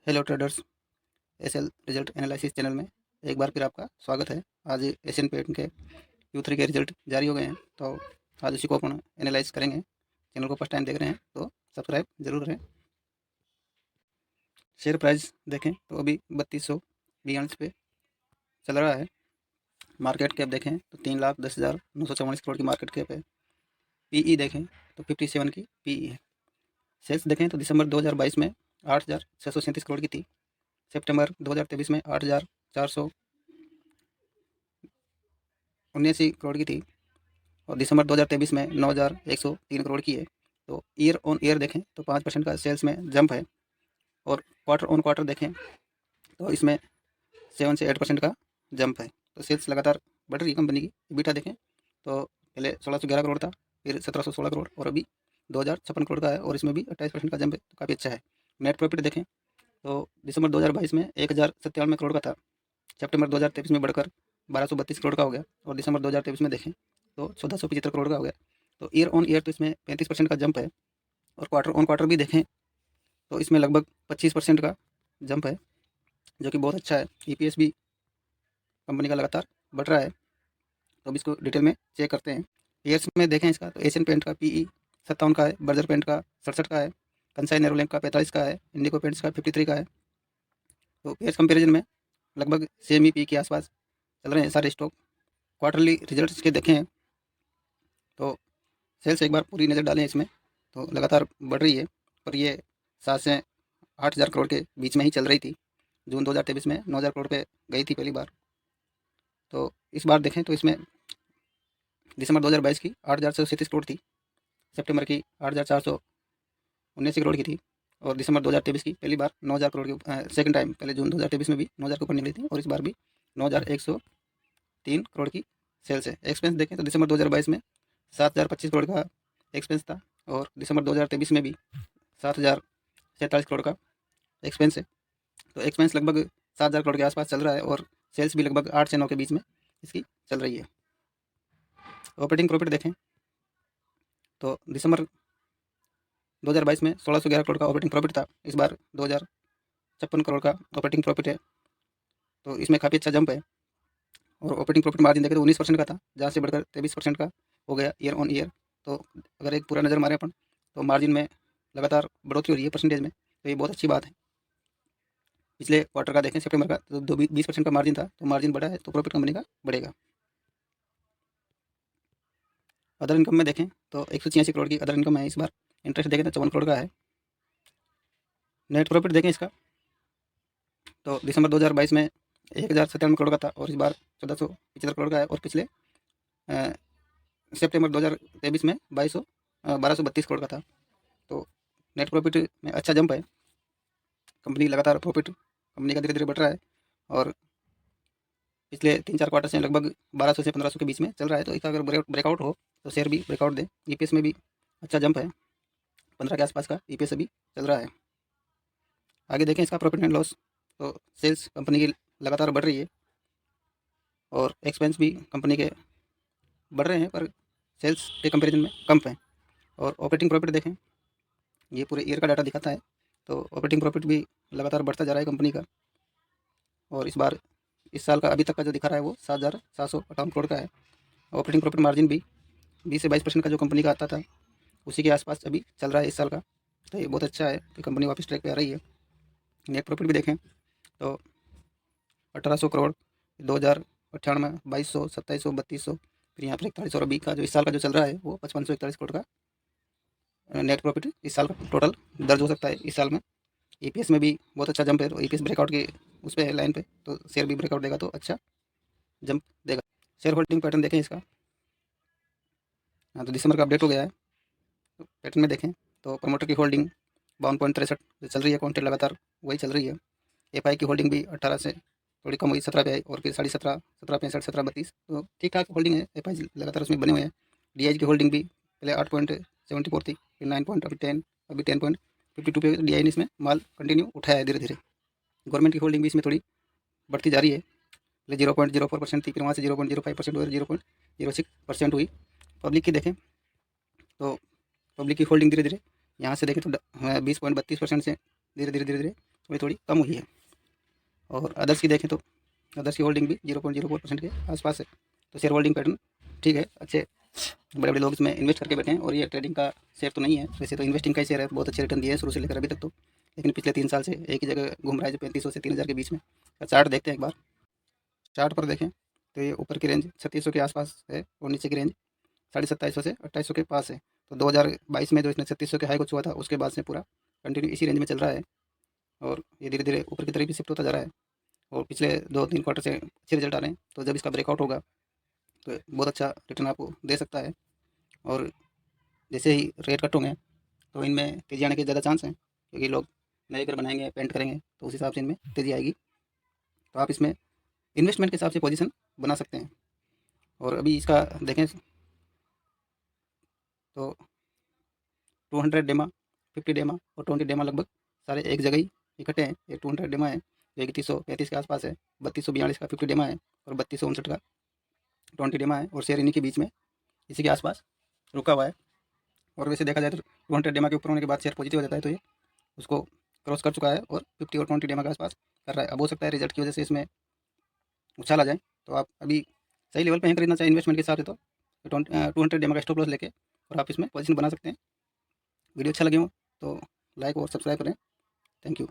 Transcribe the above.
Hello traders. SL result analysis channel में एक बार फिर आपका स्वागत है। आज एशियन पेंट के Q3 के रिजल्ट जारी हो गए हैं, तो आज उसी को अपन एनालाइज करेंगे। चैनल को फर्स्ट टाइम देख रहे हैं तो सब्सक्राइब जरूर करें। शेयर प्राइस देखें तो अभी 3242 पे चल रहा है। मार्केट कैप देखें तो 3,10,944 करोड़ की मार्केट कैप है। पीई देखें तो 57 की पीई है। सेल्स देखें तो दिसंबर 2022 में 8,637 करोड़ की थी। सितंबर 2023 में 8,479 करोड़ की थी और दिसंबर 2023 में 9,103 करोड़ की है। तो ईयर ऑन ईयर देखें तो 5% का सेल्स में जंप है और क्वार्टर ऑन क्वार्टर देखें तो इसमें 7 से 8% का जंप है। तो सेल्स लगातार बढ़ रही है कंपनी की। EBITDA देखें तो पहले 1611 करोड़ था, फिर 1716 करोड़ और अभी 2056 करोड़ का है और इसमें भी 28% का जंप है, तो काफ़ी अच्छा है। नेट प्रॉफिट देखें तो दिसंबर 2022 में 1097 करोड़ का था। सितंबर 2023 में बढ़कर 1232 करोड़ का हो गया और दिसंबर 2023 में देखें तो 1475 करोड़ का हो गया। तो ईयर ऑन ईयर तो इसमें 35% का जंप है और क्वार्टर ऑन क्वार्टर भी देखें तो इसमें लगभग 25% का जंप है, जो कि बहुत अच्छा है। EPS भी कंपनी का लगातार बढ़ रहा है। तो अब इसको डिटेल में चेक करते हैं। ईयर्स में देखें इसका तो एशियन पेंट का PE 57 का है, बर्जर पेंट का 67 का है, कंसाई नेरोलैक का 45 का है, इंडिको पेंट्स का 53 का है। तो ईयर्स कंपेरिजन में लगभग सेम ही पी के आसपास चल रहे हैं सारे स्टॉक। क्वार्टरली रिजल्ट्स के देखें तो सेल्स एक बार पूरी नज़र डालें इसमें तो लगातार बढ़ रही है, पर ये 7 से 8,000 करोड़ के बीच में ही चल रही थी। जून 2023 में 9,000 करोड़ पे गई थी पहली बार। तो इस बार देखें तो इसमें दिसंबर 2022 की 8,437 करोड़ थी, सितंबर की 8,479 करोड़ की थी और दिसंबर 2023 की पहली बार 9,000 करोड़ की सेकंड टाइम। पहले जून 2023 में भी 9,000 के ऊपर निकली थी और इस बार भी 9,103 करोड़ की सेल्स है। एक्सपेंस देखें तो दिसंबर 2022 में 7,025 करोड़ का एक्सपेंस था और दिसंबर 2023 में भी 7,047 करोड़ का एक्सपेंस है। तो एक्सपेंस लगभग 7,000 करोड़ के आसपास चल रहा है और सेल्स भी लगभग 8 से 9 के बीच में इसकी चल रही है। ऑपरेटिंग प्रॉफिट देखें तो दिसंबर 2022 में 1,611 करोड़ का ऑपरेटिंग प्रॉफिट था। इस बार 2,056 करोड़ का ऑपरेटिंग प्रॉफिट है, तो इसमें काफ़ी अच्छा जंप है। और ऑपरेटिंग प्रॉफिट मार्जिन देखें तो 19% का था, जहाँ से बढ़कर 23% का हो गया ईयर ऑन ईयर। तो अगर एक पूरा नज़र मारें अपन तो मार्जिन में लगातार बढ़ोतरी हो रही है परसेंटेज में, तो ये बहुत अच्छी बात है। पिछले क्वार्टर का देखें सितंबर का तो 20% का मार्जिन था, तो मार्जिन बढ़ा है तो प्रॉफिट कंपनी का बढ़ेगा। अदर इनकम में देखें तो 186 करोड़ की अदर इनकम है इस बार। इंटरेस्ट देखें तो 54 करोड़ का है। नेट प्रॉफिट देखें इसका तो दिसंबर 2022 में 1,097 करोड़ का था और इस बार 1,475 करोड़ का है और पिछले सितंबर 2023 में 1232 करोड़ का था। तो नेट प्रॉफिट में अच्छा जंप है। कंपनी लगातार प्रॉफिट कंपनी का धीरे धीरे बढ़ रहा है और पिछले 3-4 क्वार्टर से लगभग 1,200 से 1,500 के बीच में चल रहा है। तो इसका अगर ब्रेकआउट हो तो शेयर भी ब्रेकआउट दे। EPS में भी अच्छा जंप है, 15 के आसपास का EPS अभी चल रहा है। आगे देखें इसका प्रॉफिट एंड लॉस तो सेल्स कंपनी की लगातार बढ़ रही है और एक्सपेंस भी कंपनी के बढ़ रहे हैं, पर सेल्स के कंपेरिजन में कम है। और ऑपरेटिंग प्रॉफिट देखें, ये पूरे ईयर का डाटा दिखाता है, तो ऑपरेटिंग प्रॉफिट भी लगातार बढ़ता जा रहा है कंपनी का। और इस बार इस साल का अभी तक का जो दिखा रहा है वो 7,758 करोड़ का है। ऑपरेटिंग प्रॉफिट मार्जिन भी 20 से 22% का जो कंपनी का आता था उसी के आसपास अभी चल रहा है इस साल का। तो ये बहुत अच्छा है कि कंपनी वापस ट्रैक पे आ रही है। नेट प्रॉफिट भी देखें तो 1,800 करोड़, 2,098, 2,200, 2,700, 3,200, फिर यहाँ पर 41 और अभी का जो इस साल का जो चल रहा है वो 5,541 करोड़ का नेट प्रॉफिट इस साल का टोटल दर्ज हो सकता है इस साल में। EPS में भी बहुत अच्छा जंप है, तो EPS ब्रेकआउट के उस पर है लाइन पे, तो शेयर भी ब्रेकआउट देगा तो अच्छा जंप देगा। शेयर होल्डिंग पैटर्न देखें इसका। हाँ, तो दिसंबर का अपडेट हो गया है। तो पैटर्न में देखें तो प्रमोटर की होल्डिंग 52.63 जो चल रही है काउंटेड लगातार वही चल रही है। FI की होल्डिंग भी 18 से थोड़ी कम हुई, 17 पे आई और फिर 17.5, 17.65, 17.32, तो ठीक ठाक होल्डिंग है। FI लगातार उसमें बने हुए हैं। DI की होल्डिंग भी पहले 8.74 थी, फिर 9 अभी 10, अभी 10.52 पे DI ने इसमें माल कंटिन्यू उठाया है धीरे धीरे। गवर्नमेंट की होल्डिंग भी इसमें थोड़ी बढ़ती जा रही है। पहले 0.04% थी, फिर वहाँ से 0.05% हुई, 0.06% हुई। पब्लिक की देखें तो पब्लिक की होल्डिंग धीरे धीरे यहाँ से देखें तो 20.32% से धीरे धीरे थोड़ी थोड़ी कम हुई है। और अदर्स की देखें तो अदर्स की होल्डिंग भी 0.04% के आसपास है। तो शेयर होल्डिंग पैटर्न ठीक है, अच्छे बड़े बड़े लोग इसमें इन्वेस्ट करके बैठे हैं। और ये ट्रेडिंग का शेयर तो नहीं है, वैसे तो इन्वेस्टिंग का ही शेयर है। बहुत अच्छे रिटर्न दिए हैं शुरू से लेकर अभी तक तो, लेकिन पिछले 3 साल से एक ही जगह घूम रहा है, जो 3500 से 3000 के बीच में। चार्ट देखते हैं एक बार। चार्ट पर देखें तो ये ऊपर की रेंज 3600 के आसपास है और नीचे की रेंज 2750 से 2800 के पास है। तो 2022 में जो इसने 3600 के हाई को छुआ था, उसके बाद से पूरा कंटिन्यू इसी रेंज में चल रहा है और ये धीरे धीरे ऊपर की तरफ भी शिफ्ट होता जा रहा है। और पिछले 2-3 क्वार्टर से अच्छे रिजल्ट आ रहे हैं। तो जब इसका ब्रेकआउट होगा तो बहुत अच्छा रिटर्न आपको दे सकता है। और जैसे ही रेट कट होंगे तो इनमें तेज़ी आने के ज़्यादा चांस हैं, क्योंकि लोग नए घर बनाएंगे, पेंट करेंगे, तो उस हिसाब से इनमें तेज़ी आएगी। तो आप इसमें इन्वेस्टमेंट के हिसाब से पोजीशन बना सकते हैं। और अभी इसका देखें तो 200 डेमा, 50 डेमा और 20 डेमा लगभग सारे एक जगह ही इकट्ठे हैं। ये 200 डेमा है जो 3135 के आसपास है, 3242 का 50 डेमा है और 3259 का 20 डेमा है। और शेयर इन्हीं के बीच में इसी के आसपास रुका हुआ है। और वैसे देखा जाए तो 200 डेमा के ऊपर होने के बाद शेयर पॉजिटिव हो जाता है, तो ये उसको क्रॉस कर चुका है और 50 और 20 डेमा के आसपास कर रहा है। अब हो सकता है रिजल्ट की वजह से इसमें उछाल आ जाए, तो आप अभी सही लेवल पे ही खरीदना चाहिए इन्वेस्टमेंट के हिसाब से। तो 200 डेमा का स्टॉप लॉस लेके और आप इसमें पोजीशन बना सकते हैं। वीडियो अच्छा लगे हो तो लाइक और सब्सक्राइब करें। Thank you.